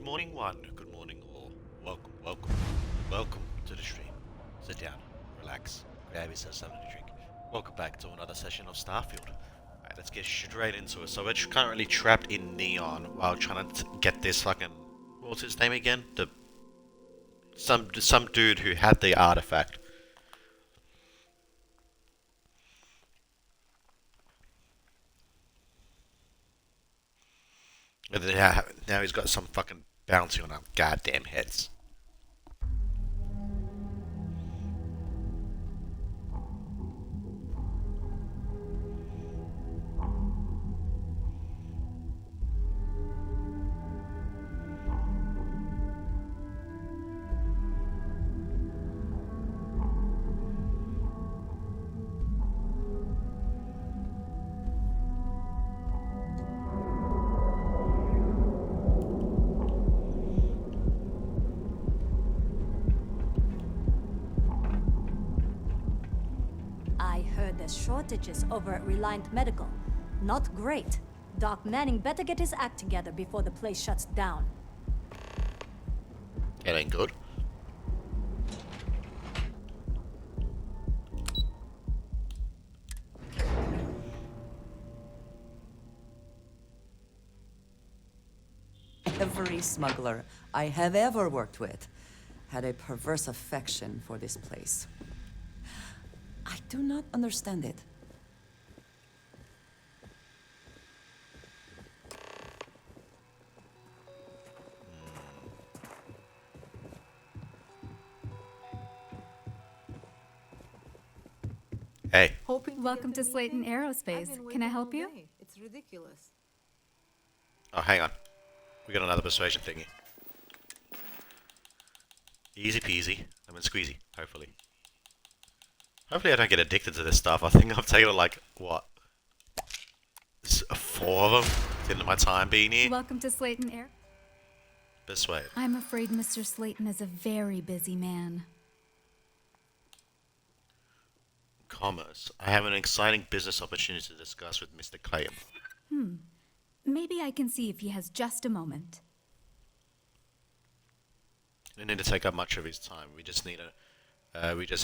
morning one, good morning all. Welcome to the stream. Sit down, relax, grab yourself something to drink. Welcome back to another session of Starfield. Alright, let's get straight into it. So we're currently trapped in Neon while trying to get this fucking... What was his name again? Some dude who had the artifact. And then now he's got some fucking bounty on our goddamn heads. There's shortages over at Reliant Medical. Not great. Doc Manning better get his act together before the place shuts down. It ain't good. Every smuggler I have ever worked with had a perverse affection for this place. I do not understand it. Hey. Welcome to Slayton Aerospace. Can I help you? It's ridiculous. Oh, hang on. We got another persuasion thingy. Easy peasy, lemon squeezy, hopefully. Hopefully I don't get addicted to this stuff. I think I've taken like, what? 4 of them in my time being here. Welcome to Slayton Air. Persuade. I'm afraid Mr. Slayton is a very busy man. Commerce. I have an exciting business opportunity to discuss with Mr. Clayton. Maybe I can see if he has just a moment. I didn't need to take up much of his time. We just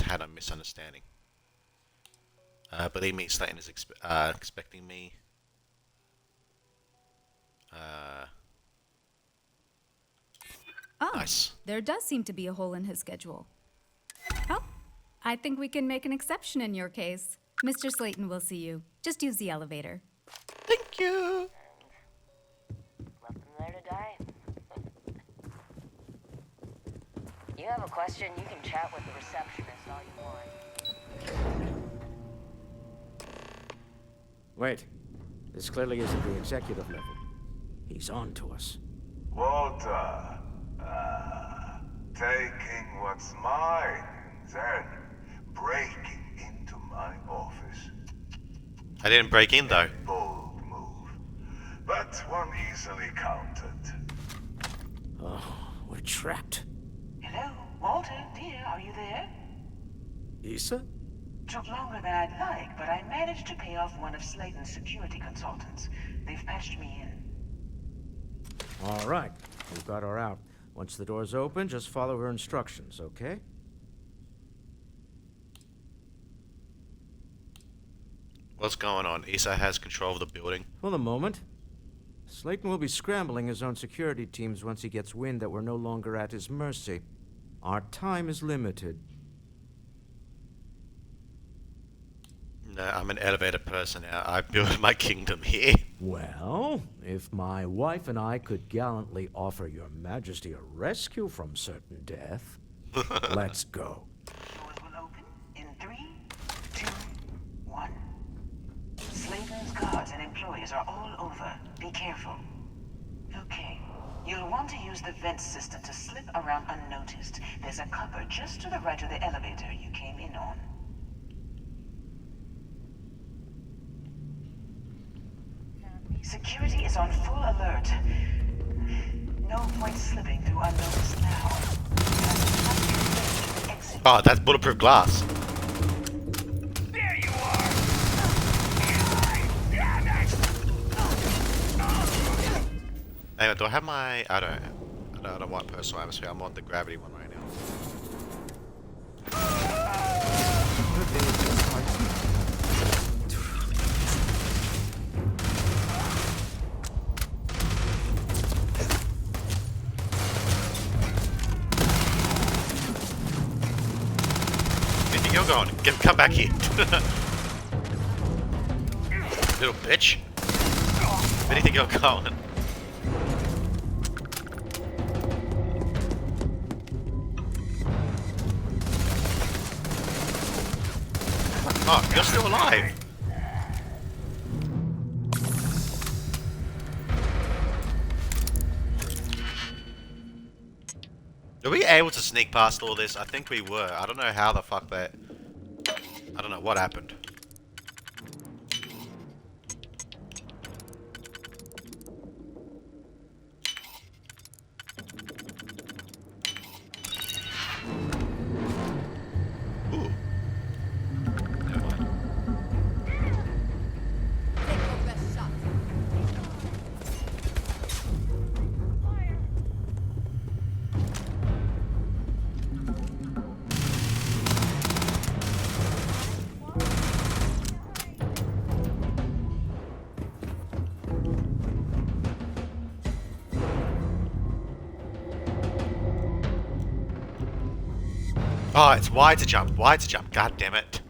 had a misunderstanding. Believe me, Slayton is expecting me. Oh, Nice. there does seem to be a hole in his schedule. Oh, I think we can make an exception in your case. Mr. Slayton will see you. Just use the elevator. Thank you. Left them there to die. You have a question, you can chat with the receptionist all you want. Wait. This clearly isn't the executive level. He's on to us. Walter, taking what's mine, then breaking into my office. I didn't break in though. Bold move, but one easily countered. Oh, we're trapped. Hello, Walter, dear, are you there? Issa? Took longer than I'd like, but I managed to pay off one of Slayton's security consultants. They've patched me in. All right. We've got her out. Once the door's open, just follow her instructions, okay? What's going on? Issa has control of the building. For the moment. Slayton will be scrambling his own security teams once he gets wind that we're no longer at his mercy. Our time is limited. No, I'm an elevator person now. I built my kingdom here. Well, if my wife and I could gallantly offer your majesty a rescue from certain death, let's go. Doors will open in 3, 2, 1. Slayton's guards and employees are all over. Be careful. Okay. You'll want to use the vent system to slip around unnoticed. There's a cupboard just to the right of the elevator you came in on. Security is on full alert. No point slipping through unnoticed now. Oh, that's bulletproof glass. There you are! Anyway, do I have my... I don't... No, I don't want personal atmosphere. I'm on the gravity one right now. Where do you think you're going? Come back here. Little bitch. Where do you think you're going? Oh, you're still alive. Are we able to sneak past all this? I think we were. I don't know how the fuck that... I don't know what happened. Ooh. Never mind. Oh, it's wide to jump, wide to jump. God damn it.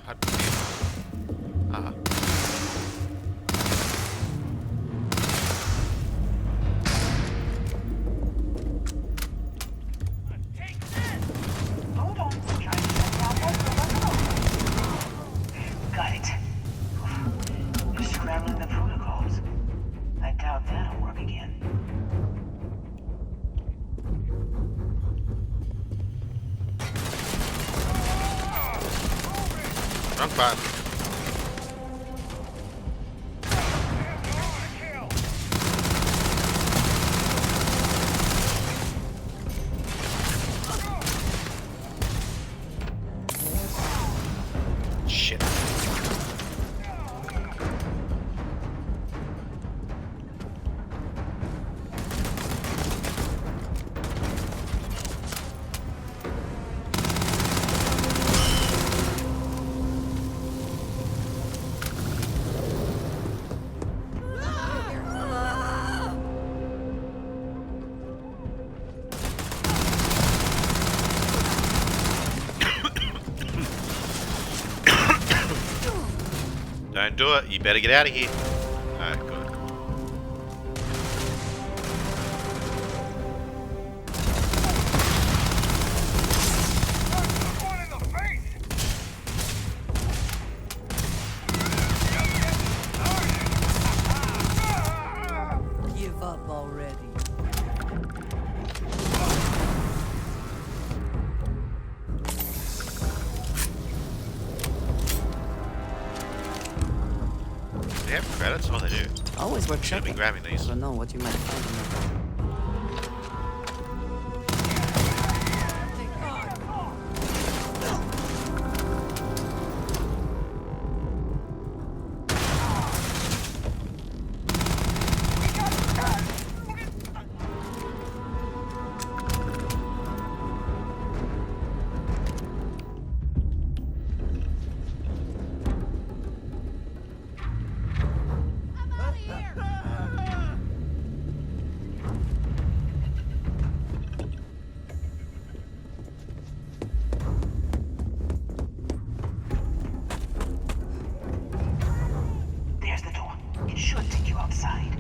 God damn. Ah. Hold on, I'm trying to set down that. Got it. You're scrambling the protocols. I doubt that'll work again. Run fast. Shit. Don't do it. You better get out of here. Alright, good. Give up already. Do they have credits? Oh, they do. Always worth Should be checking. grabbing these. I don't know what you might find in there. There's the door. It should take you outside.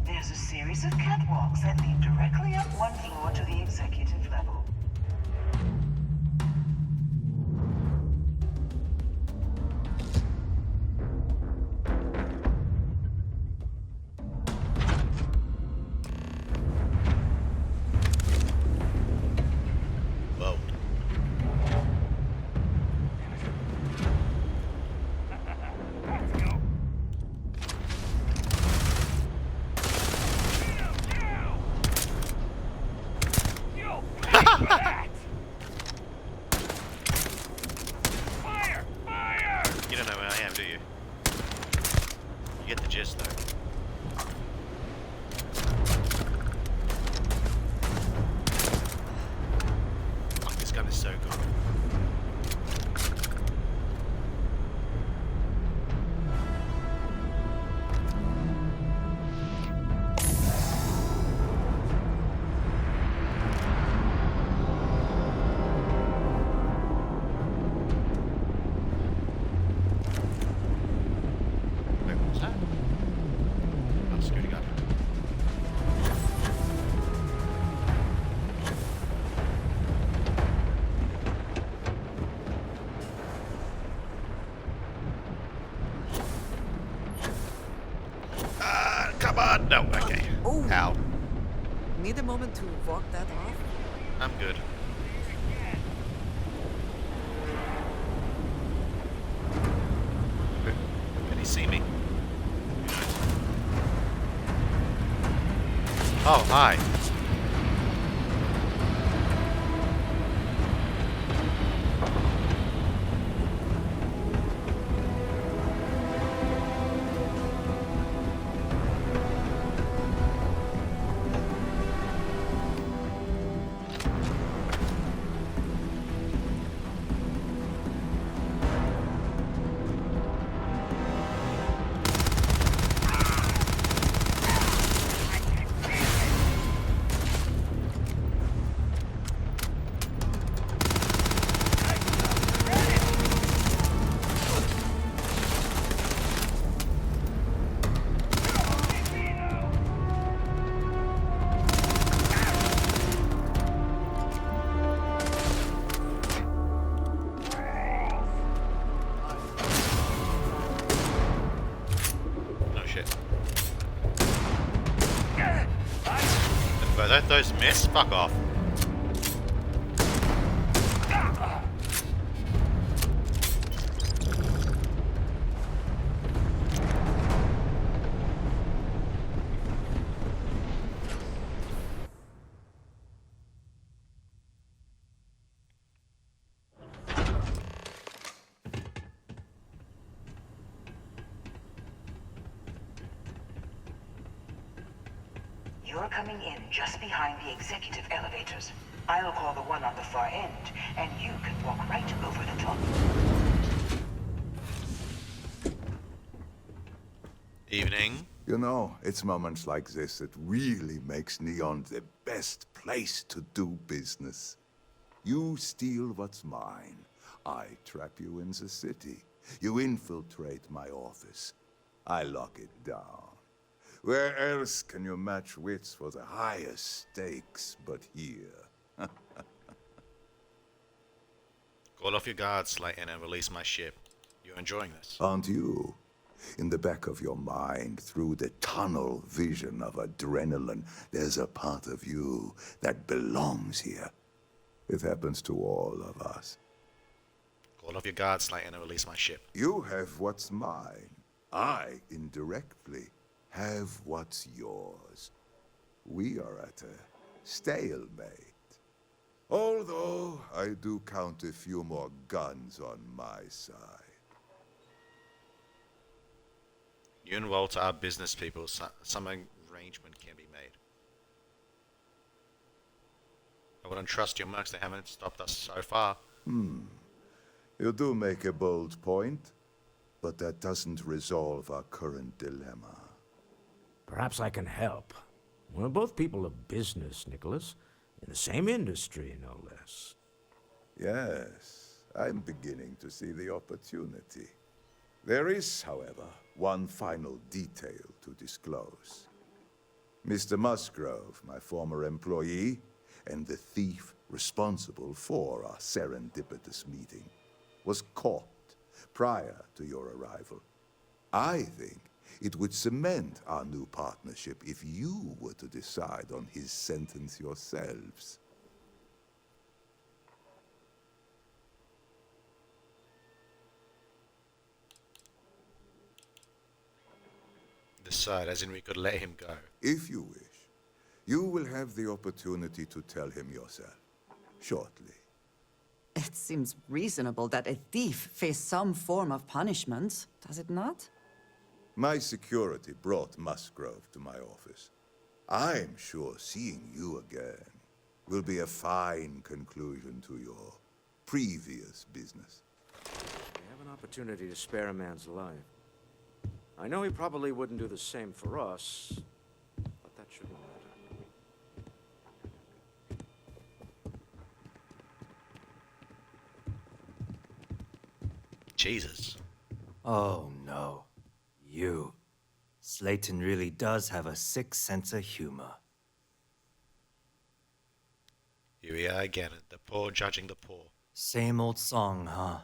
There's a series of catwalks that lead directly up one floor to the executive level. Whoa. no, okay. Oh. Ow. Need a moment to walk that off? I'm good. Can he see me? Oh, hi. No shit. But those miss? Fuck off. You're coming in just behind the executive elevators. I'll call the one on the far end, and you can walk right over the top. Evening. You know, it's moments like this that really makes Neon the best place to do business. You steal what's mine. I trap you in the city. You infiltrate my office. I lock it down. Where else can you match wits for the highest stakes but here? Call off your guards, Slayton, and release my ship. You're enjoying this. Aren't you? In the back of your mind, through the tunnel vision of adrenaline, there's a part of you that belongs here. It happens to all of us. Call off your guards, Slayton, and release my ship. You have what's mine. I, indirectly, have what's yours. We are at a stalemate. Although, I do count a few more guns on my side. You and Walter are business people. Some arrangement can be made. I wouldn't trust your mercs. They haven't stopped us so far. You do make a bold point, but that doesn't resolve our current dilemma. Perhaps I can help. We're both people of business, Nicholas. In the same industry, no less. Yes, I'm beginning to see the opportunity. There is, however, one final detail to disclose. Mr. Musgrove, my former employee, and the thief responsible for our serendipitous meeting, was caught prior to your arrival. I think it would cement our new partnership if you were to decide on his sentence yourselves. Decide, as in we could let him go. If you wish, you will have the opportunity to tell him yourself, shortly. It seems reasonable that a thief face some form of punishment, does it not? My security brought Musgrove to my office. I'm sure seeing you again will be a fine conclusion to your previous business. We have an opportunity to spare a man's life. I know he probably wouldn't do the same for us, but that shouldn't matter. Jesus. Oh no. You. Slayton really does have a sick sense of humor. Here we are again, the poor judging the poor. Same old song, huh?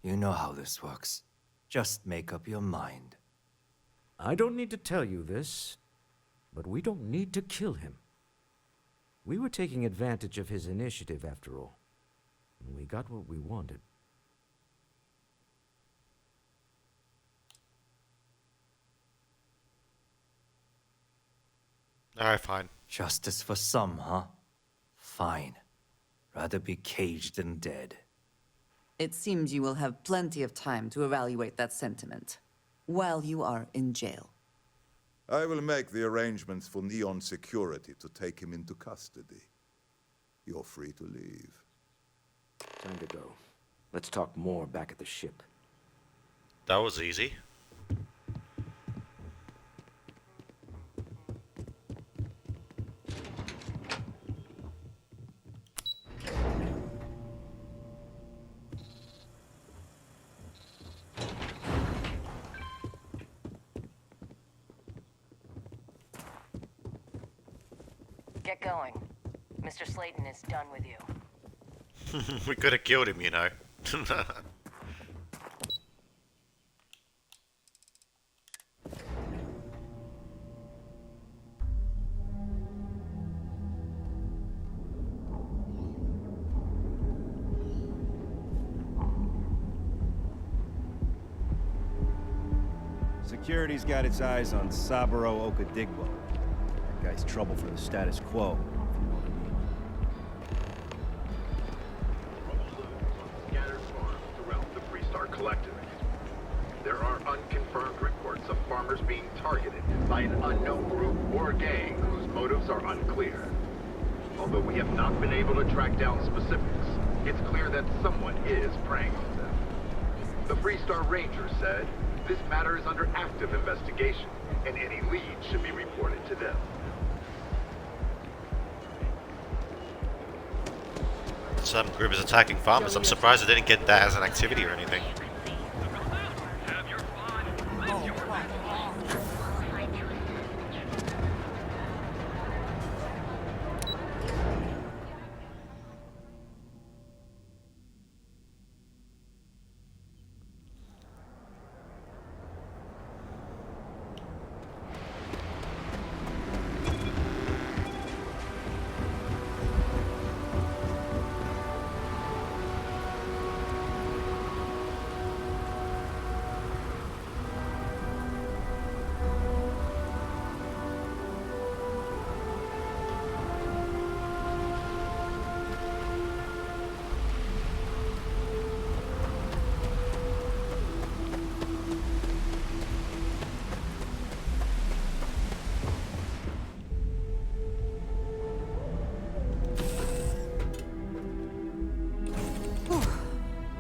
You know how this works. Just make up your mind. I don't need to tell you this. But we don't need to kill him. We were taking advantage of his initiative, after all. And we got what we wanted. Alright, fine. Justice for some, huh? Fine. Rather be caged than dead. It seems you will have plenty of time to evaluate that sentiment while you are in jail. I will make the arrangements for Neon Security to take him into custody. You're free to leave. Time to go. Let's talk more back at the ship. That was easy. Get going. Mr. Slayton is done with you. We could have killed him, you know. Security's got its eyes on Saburo Okadigbo. That guy's trouble for the status quo, if you know what I mean. Scattered farms throughout the Freestar Collective. There are unconfirmed reports of farmers being targeted by an unknown group or gang whose motives are unclear. Although we have not been able to track down specifics, it's clear that someone is preying on them. The Freestar Ranger said, this matter is under active investigation, and any leads should be reported to them. Some group is attacking farmers. I'm surprised they didn't get that as an activity or anything.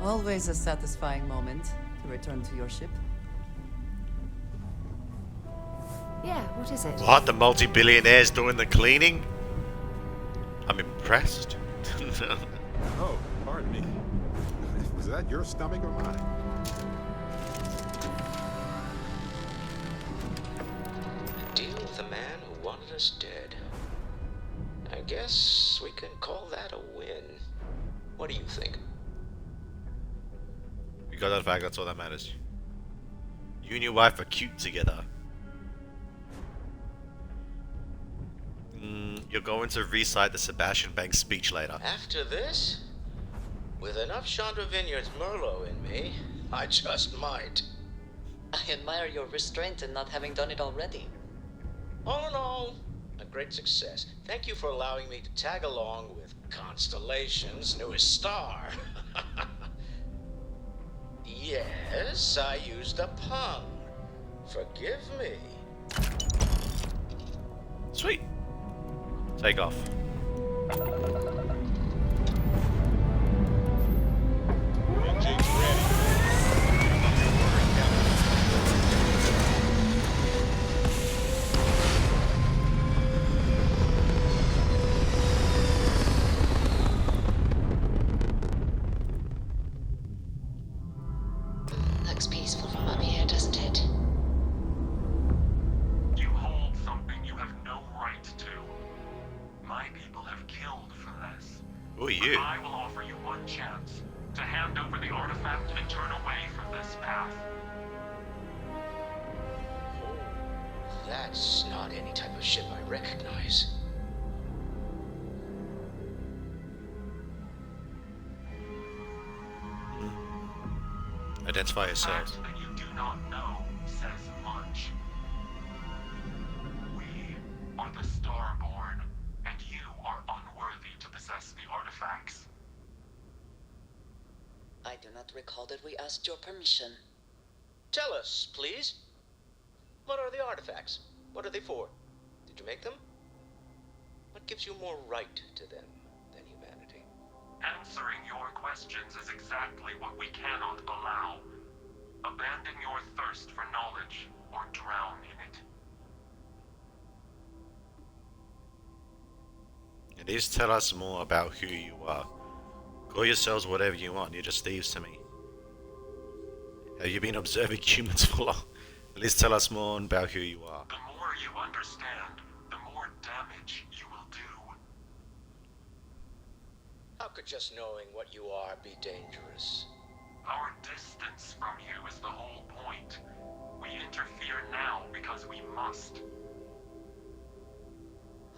Always a satisfying moment to return to your ship. Yeah, what is it? What? The multi-billionaires doing the cleaning? I'm impressed. Oh, pardon me. Was that your stomach or mine? Deal with a man who wanted us dead. I guess we can call that a win. What do you think? We got that fact, that's all that matters. You and your wife are cute together. You're going to recite the Sebastian Banks speech later. After this, with enough Chandra Vineyard's Merlot in me, I just might. I admire your restraint in not having done it already. Oh no, a great success. Thank you for allowing me to tag along with Constellation's newest star. Yes, I used a pun. Forgive me. Sweet. Take off. Engine's ready. Looks peaceful from up here, doesn't it? You hold something you have no right to. My people have killed for this. Who are you? But I will offer you one chance to hand over the artifact and turn away from this path. That's not any type of ship recognize. Identify The yourselves. fact that you do not know says much. We are the Starborn, and you are unworthy to possess the artifacts. I do not recall that we asked your permission. Tell us, please. What are the artifacts? What are they for? Did you make them? What gives you more right to them than humanity? Answering your questions is exactly what we cannot allow. Abandon your thirst for knowledge, or drown in it. It is tell us more about who you are. Call yourselves whatever you want, you're just thieves to me. Have you been observing humans for long? At least tell us more about who you are. The more you understand, the more damage you will do. How could just knowing what you are be dangerous? Our distance from you is the whole point. We interfere now because we must.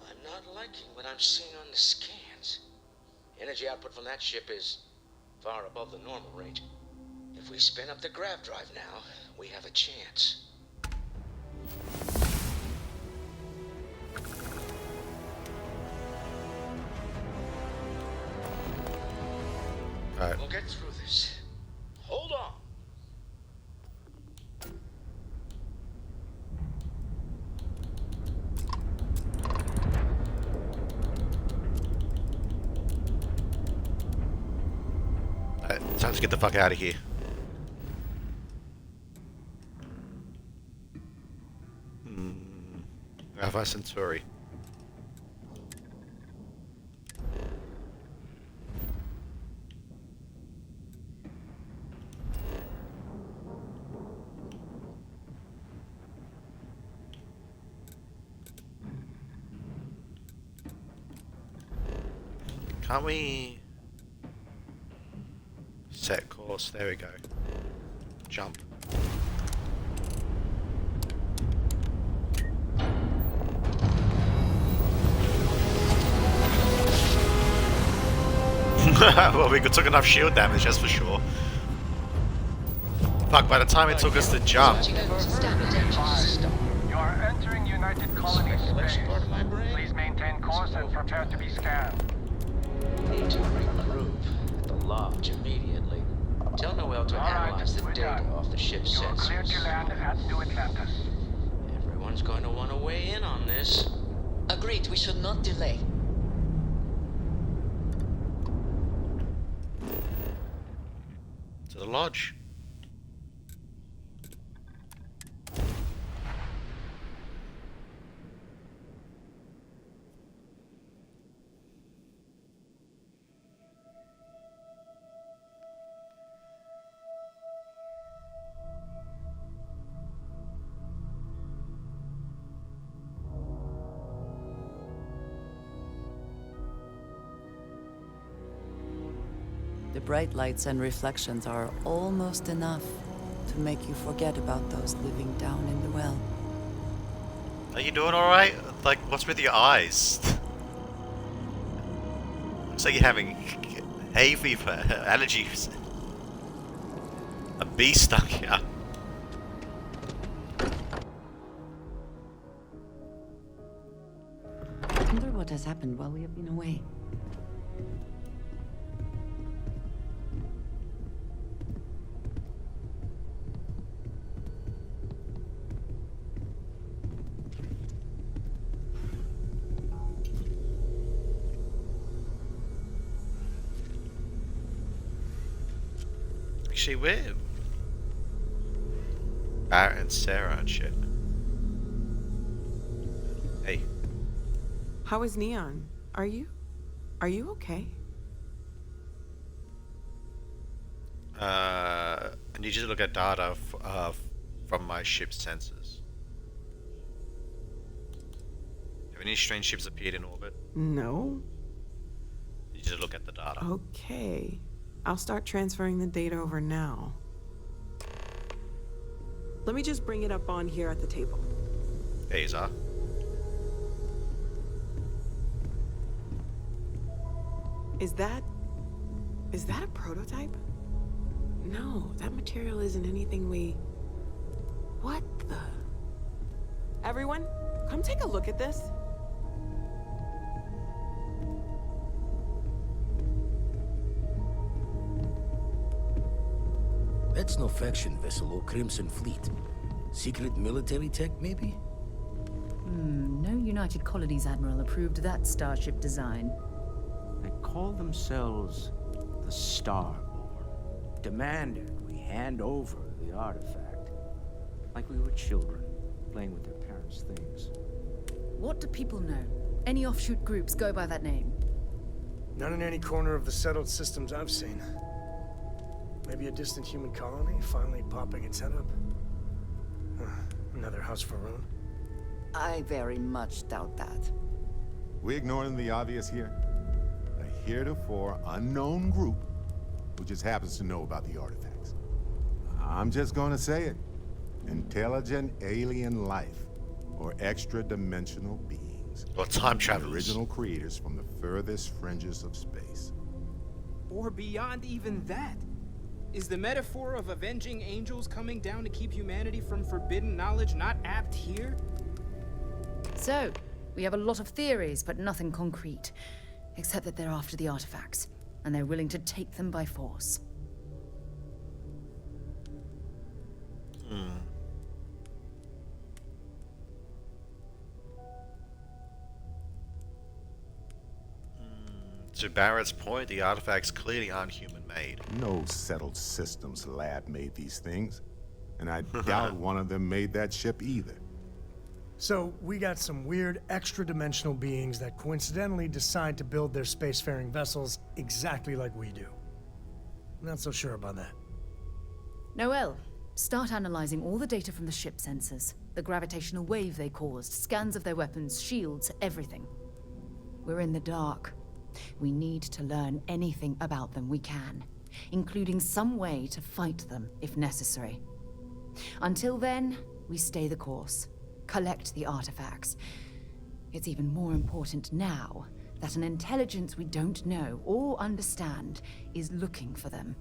I'm not liking what I'm seeing on the scans. Energy output from that ship is far above the normal range. If we spin up the grav drive now, we have a chance. Alright. We'll get through this. Hold on. Alright, time to get the fuck out of here. Alpha Centauri. Can't we set course? There we go. Jump. Well, we took enough shield damage, that's for sure. Fuck, by the time it took us to jump. You are entering United Colony space. Please maintain course and prepare to be scanned. Need to regroup at the lodge immediately. Tell Noel to analyze the data off the ship's You are cleared sensors. to land at New Atlantis. Everyone's going to want to weigh in on this. Agreed, we should not delay. To the lodge. The bright lights and reflections are almost enough to make you forget about those living down in the well. Are you doing alright? Like, what's with your eyes? Looks like you're having hay fever, allergies. A bee stung you. I wonder what has happened while we have been away. Actually, we're Barrett and Sarah and shit. Hey. How is Neon? Are you okay? I need you to look at data from my ship's sensors. Have any strange ships appeared in orbit? No. I need you to look at the data. Okay. I'll start transferring the data over now. Let me just bring it up on here at the table. There you are. Is that a prototype? No, that material isn't anything we... What the... Everyone, come take a look at this. That's no faction vessel or Crimson Fleet. Secret military tech, maybe? No United Colonies Admiral approved that starship design. They call themselves the Starborn. Demanded we hand over the artifact. Like we were children, playing with their parents' things. What do people know? Any offshoot groups go by that name? Not in any corner of the settled systems I've seen. Maybe a distant human colony finally popping its head up. Another house for Rune. I very much doubt that. We ignoring the obvious here? A heretofore unknown group who just happens to know about the artifacts. I'm just gonna say it. Intelligent alien life, or extra-dimensional beings. Or time The travelers. original creators from the furthest fringes of space. Or beyond even that. Is the metaphor of avenging angels coming down to keep humanity from forbidden knowledge not apt here? So, we have a lot of theories, but nothing concrete. Except that they're after the artifacts, and they're willing to take them by force. To Barrett's point, the artifacts clearly aren't human-made. No settled systems lab made these things. And I doubt one of them made that ship either. So, we got some weird extra-dimensional beings that coincidentally decide to build their spacefaring vessels exactly like we do. Not so sure about that. Noel, start analyzing all the data from the ship sensors. The gravitational wave they caused, scans of their weapons, shields, everything. We're in the dark. We need to learn anything about them we can, including some way to fight them if necessary. Until then, we stay the course, collect the artifacts. It's even more important now that an intelligence we don't know or understand is looking for them.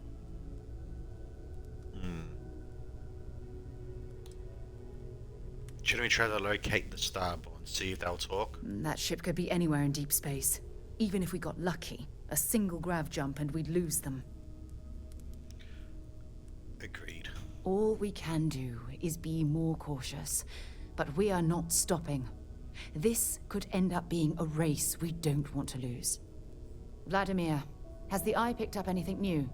Shouldn't we try to locate the Starborn, see if they'll talk? That ship could be anywhere in deep space. Even if we got lucky, a single grav jump and we'd lose them. Agreed. All we can do is be more cautious, but we are not stopping. This could end up being a race we don't want to lose. Vladimir, has the Eye picked up anything new?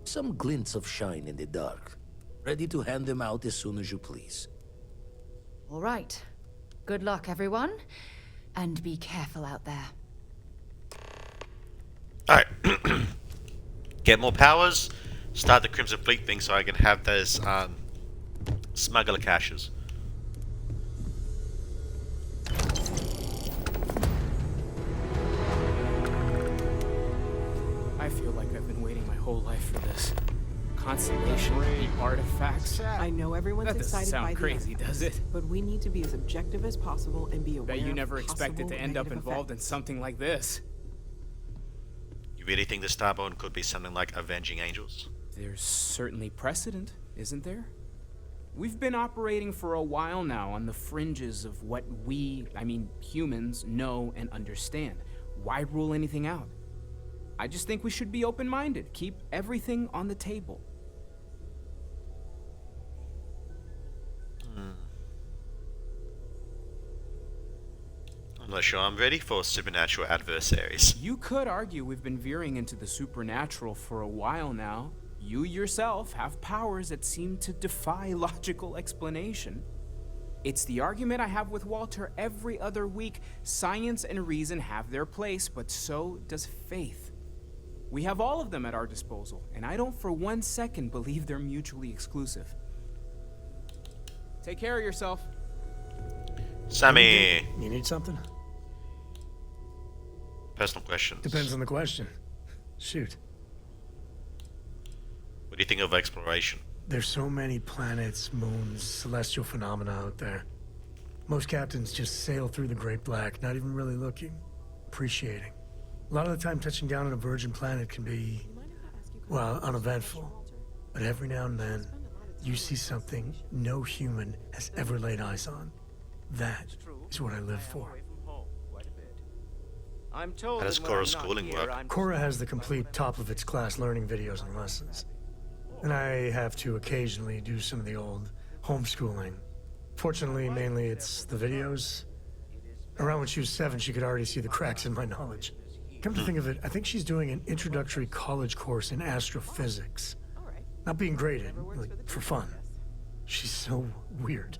Some glints of shine in the dark. Ready to hand them out as soon as you please. All right. Good luck, everyone. And be careful out there. Alright. Get more powers. Start the Crimson Fleet thing so I can have those smuggler caches. I feel like I've been waiting my whole life for this. Constellation, the artifacts. I know everyone's That doesn't excited by sound the crazy, artifacts, does it? but we need to be as objective as possible and be aware Bet you never of expected to possible end up negative involved in effects. something like this. You really think the Starborn could be something like Avenging Angels? There's certainly precedent, isn't there? We've been operating for a while now on the fringes of what we, humans, know and understand. Why rule anything out? I just think we should be open-minded, keep everything on the table. I'm not sure I'm ready for supernatural adversaries. You could argue we've been veering into the supernatural for a while now. You yourself have powers that seem to defy logical explanation. It's the argument I have with Walter every other week. Science and reason have their place, but so does faith. We have all of them at our disposal, and I don't for 1 second believe they're mutually exclusive. Take care of yourself. Sammy! You need something? Personal questions. Depends on the question. Shoot. What do you think of exploration? There's so many planets, moons, celestial phenomena out there. Most captains just sail through the Great Black, not even really looking, appreciating. A lot of the time touching down on a virgin planet can be, well, uneventful. But every now and then, you see something no human has ever laid eyes on. That is what I live for. I'm told How does that when I'm Cora's not schooling here, work? I'm Cora has the complete top-of-its-class learning videos and lessons. And I have to occasionally do some of the old homeschooling. Fortunately, mainly it's the videos. Around when she was 7, she could already see the cracks in my knowledge. Come to think of it, I think she's doing an introductory college course in astrophysics. Not being graded, like, for fun. She's so weird.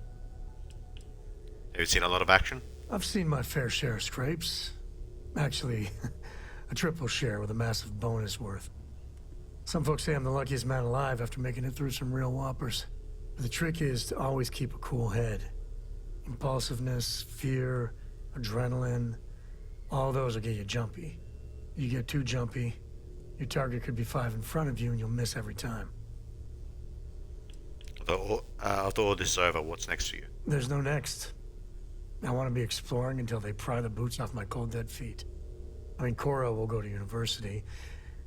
Have you seen a lot of action? I've seen my fair share of scrapes. Actually, a triple share with a massive bonus worth. Some folks say I'm the luckiest man alive after making it through some real whoppers. But the trick is to always keep a cool head. Impulsiveness, fear, adrenaline, all those will get you jumpy. You get too jumpy, your target could be 5 in front of you and you'll miss every time. After all this is over, what's next for you? There's no next. I want to be exploring until they pry the boots off my cold dead feet. I mean, Cora will go to university,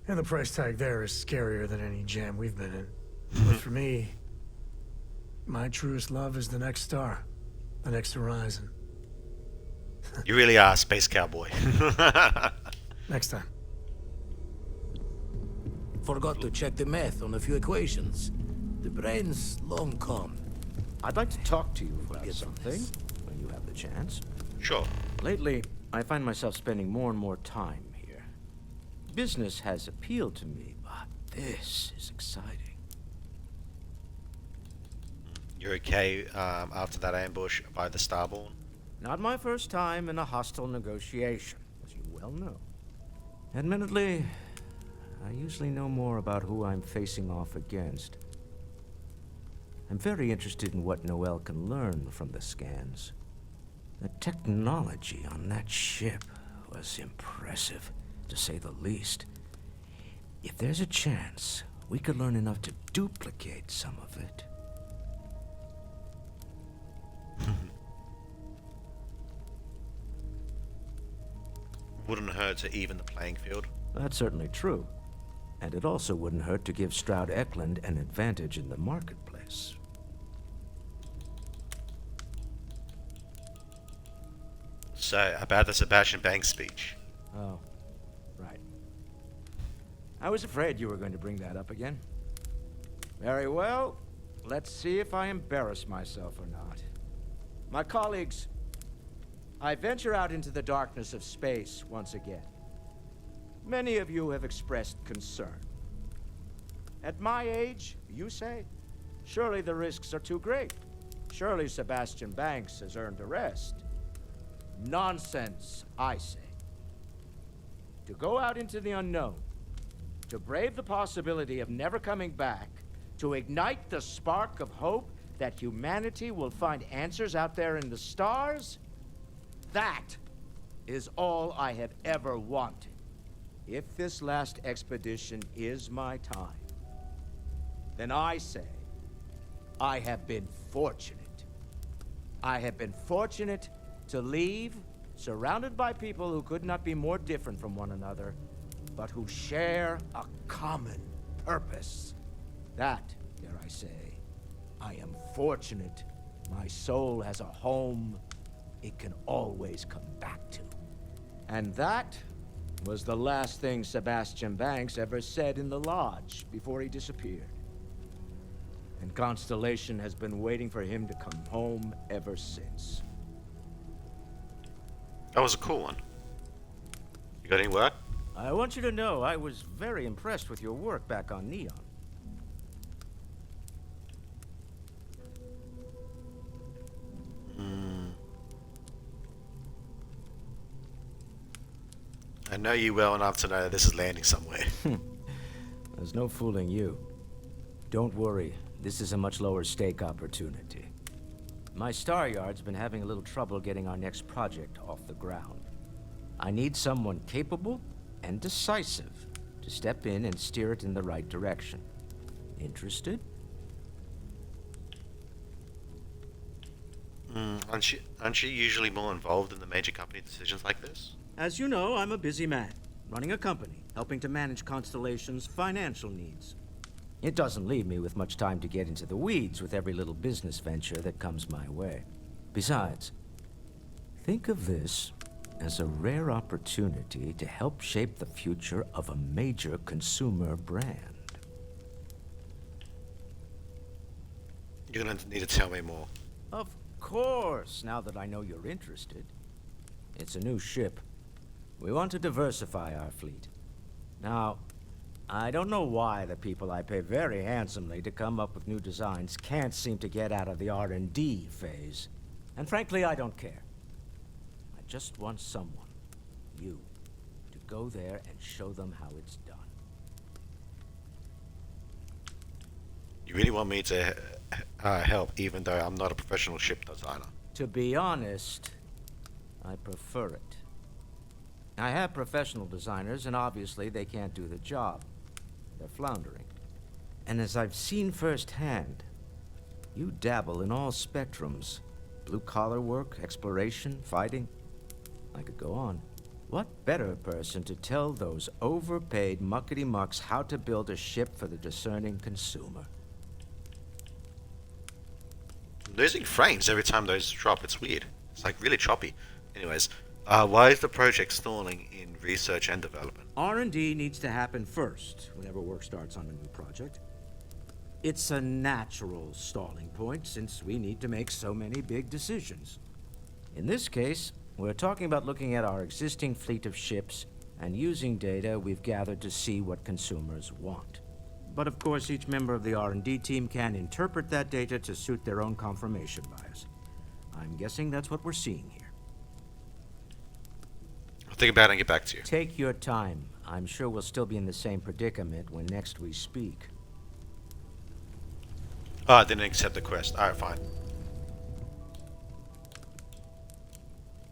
and the price tag there is scarier than any jam we've been in. But for me, my truest love is the next star, the next horizon. You really are a space cowboy. Next time. Forgot to check the math on a few equations. The brain's long gone. I'd like to talk to you about something when you have the chance. Sure. Lately, I find myself spending more and more time here. Business has appealed to me, but this is exciting. You're okay after that ambush by the Starborn? Not my first time in a hostile negotiation, as you well know. Admittedly, I usually know more about who I'm facing off against. I'm very interested in what Noel can learn from the scans. The technology on that ship was impressive, to say the least. If there's a chance, we could learn enough to duplicate some of it. Wouldn't hurt to even the playing field. That's certainly true. And it also wouldn't hurt to give Stroud Eklund an advantage in the marketplace. So, about the Sebastian Banks speech. Oh, right. I was afraid you were going to bring that up again. Very well. Let's see if I embarrass myself or not. My colleagues, I venture out into the darkness of space once again. Many of you have expressed concern. At my age, you say, surely the risks are too great. Surely Sebastian Banks has earned a rest. Nonsense, I say. To go out into the unknown, to brave the possibility of never coming back, to ignite the spark of hope that humanity will find answers out there in the stars, that is all I have ever wanted. If this last expedition is my time, then I say, I have been fortunate. I have been fortunate to leave, surrounded by people who could not be more different from one another, but who share a common purpose. That, dare I say, I am fortunate. My soul has a home it can always come back to. And that was the last thing Sebastian Banks ever said in the lodge before he disappeared. And Constellation has been waiting for him to come home ever since. That was a cool one. You got any work? I want you to know I was very impressed with your work back on Neon. I know you well enough to know that this is landing somewhere. There's no fooling you. Don't worry, this is a much lower stake opportunity. My Star Yard's been having a little trouble getting our next project off the ground. I need someone capable and decisive to step in and steer it in the right direction. Interested? Aren't you usually more involved in the major company decisions like this? As you know, I'm a busy man. running a company, helping to manage Constellation's financial needs. It doesn't leave me with much time to get into the weeds with every little business venture that comes my way. Besides, think of this as a rare opportunity to help shape the future of a major consumer brand. You're gonna need to tell me more. Of course, now that I know you're interested. It's a new ship. We want to diversify our fleet. Now, I don't know why the people I pay very handsomely to come up with new designs can't seem to get out of the R&D phase. And frankly, I don't care. I just want someone, you, to go there and show them how it's done. You really want me to help, even though I'm not a professional ship designer? To be honest, I prefer it. I have professional designers, and obviously they can't do the job. They're floundering. And as I've seen firsthand, you dabble in all spectrums. Blue-collar work, exploration, fighting. I could go on. What better person to tell those overpaid muckety-mucks how to build a ship for the discerning consumer? I'm losing frames every time those drop. It's weird. It's like really choppy. Anyways, why is the project stalling in research and development? R&D needs to happen first whenever work starts on a new project. It's a natural stalling point since we need to make so many big decisions. In this case, we're talking about looking at our existing fleet of ships and using data we've gathered to see what consumers want. But of course, each member of the R&D team can interpret that data to suit their own confirmation bias. I'm guessing that's what we're seeing here. I'll think about it and get back to you. Take your time. I'm sure we'll still be in the same predicament when next we speak. Oh, I didn't accept the quest. Alright, fine.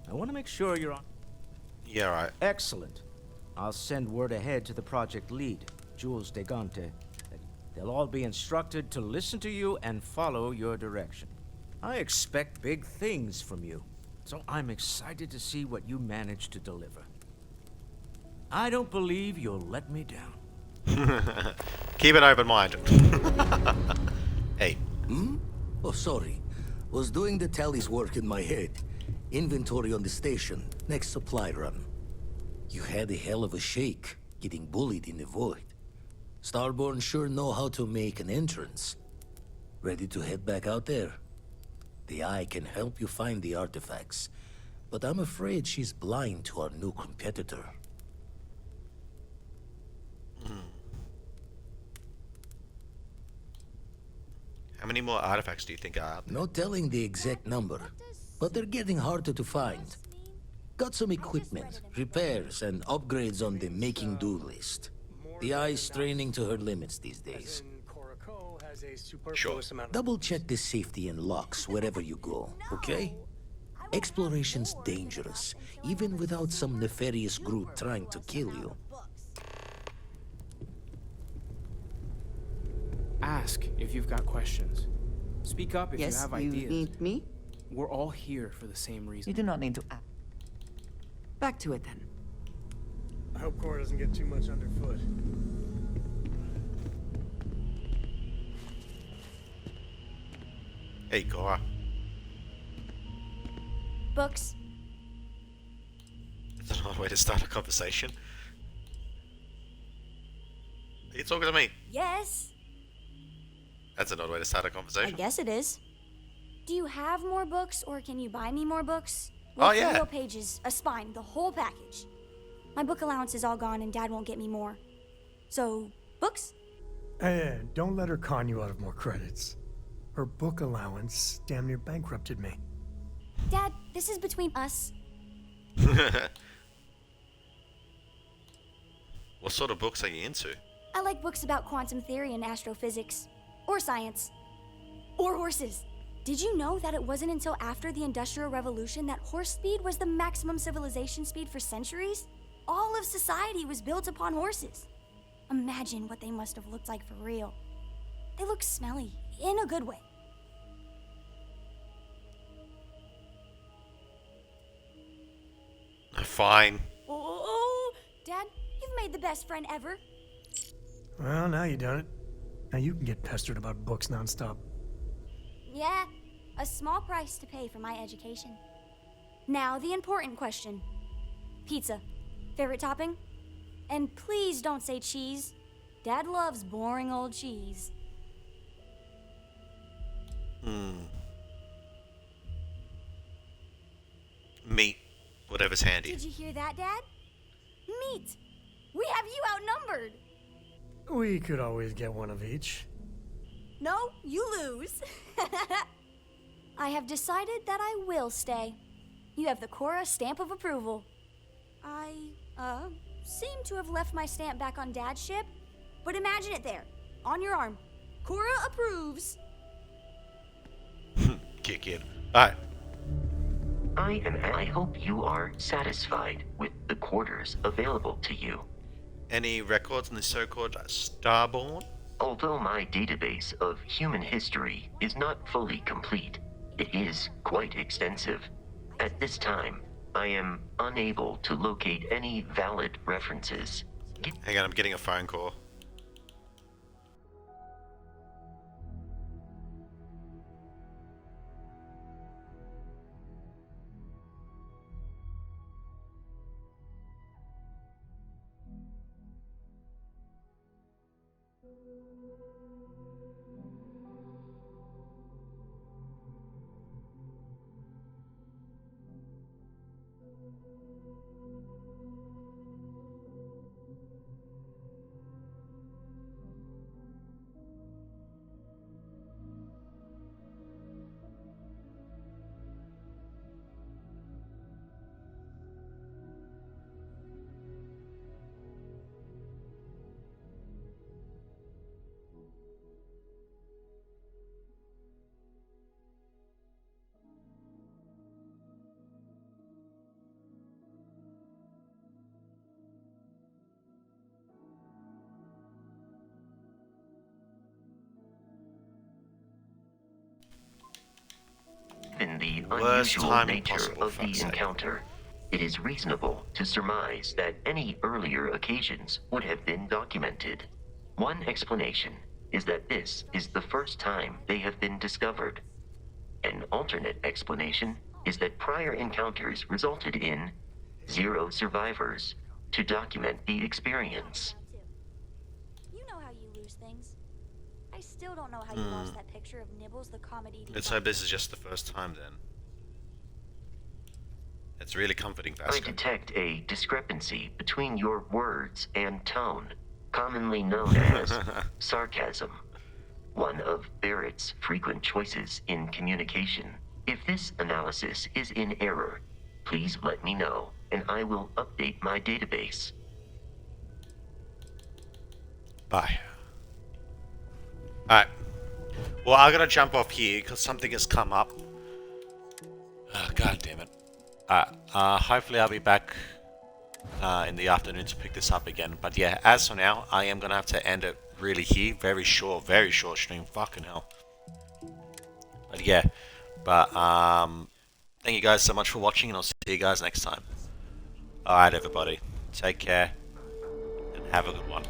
I want to make sure you're on. Yeah, right. Excellent. I'll send word ahead to the project lead, Jules Degante. They'll all be instructed to listen to you and follow your direction. I expect big things from you, so I'm excited to see what you manage to deliver. I don't believe you'll let me down. Keep an open mind. Hey. Hmm? Oh, sorry. Was doing the tallies work in my head. Inventory on the station, next supply run. You had a hell of a shake, getting bullied in the void. Starborn sure know how to make an entrance. Ready to head back out there? The Eye can help you find the artifacts, but I'm afraid she's blind to our new competitor. How many more artifacts do you think are out there? No telling the exact number, but they're getting harder to find. Got some equipment, repairs, and upgrades on the making-do list. The Eye's straining to her limits these days. Sure. Double-check the safety and locks wherever you go, okay? Exploration's dangerous, even without some nefarious group trying to kill you. Ask if you've got questions. Speak up if you Yes, have you ideas. need me? We're all here for the same reason. You do not need to act. Back to it then. I hope Cora doesn't get too much underfoot. Hey, Cora. Books. That's an odd way to start a conversation. Are you talking to me? Yes. That's an odd way to start a I conversation. guess it is. Do you have more books, or can you buy me more books? Oh, yeah. Folio pages, a spine, the whole package. My book allowance is all gone, and Dad won't get me more. So, books? Hey, don't let her con you out of more credits. Her book allowance damn near bankrupted me. Dad, this is between us. What sort of books are you into? I like books about quantum theory and astrophysics. Or science. Or horses. Did you know that it wasn't until after the Industrial Revolution that horse speed was the maximum civilization speed for centuries? All of society was built upon horses. Imagine what they must have looked like for real. They look smelly, in a good way. Fine. Oh, Dad, made the best friend ever. Well, now you done it. Now you can get pestered about books nonstop. Yeah, a small price to pay for my education. Now, the important question. Pizza. Favorite topping? And please don't say cheese. Dad loves boring old cheese. Meat. Whatever's handy. Did you hear that, Dad? Meat! We have you outnumbered! We could always get one of each. No, you lose. I have decided that I will stay. You have the Cora stamp of approval. I, seem to have left my stamp back on Dad's ship, but imagine it there, on your arm. Cora approves. Kick in. Alright. I hope you are satisfied with the quarters available to you. Any records in the so-called Starborn? Although my database of human history is not fully complete, it is quite extensive. At this time, I am unable to locate any valid references. Hang on, I'm getting a phone call. Given the Worst unusual timing nature possible, of the fuck's sake. encounter, it is reasonable to surmise that any earlier occasions would have been documented. One explanation is that this is the first time they have been discovered. An alternate explanation is that prior encounters resulted in 0 survivors to document the experience. You know how you lose things. I still don't know how you lost that picture of Nibbles the comet-eating. Let's hope this is just the first time then. It's really comforting, I Vasco. detect a discrepancy between your words and tone, commonly known as sarcasm, one of Barrett's frequent choices in communication. If this analysis is in error, please let me know, and I will update my database. Bye. Alright. Well, I gotta jump off here because something has come up. Oh, God damn it. Hopefully I'll be back in the afternoon to pick this up again. But yeah, as for now, I am gonna have to end it really here. Very short stream. Fucking hell. But yeah. But, thank you guys so much for watching, and I'll see you guys next time. Alright, everybody. Take care, and have a good one.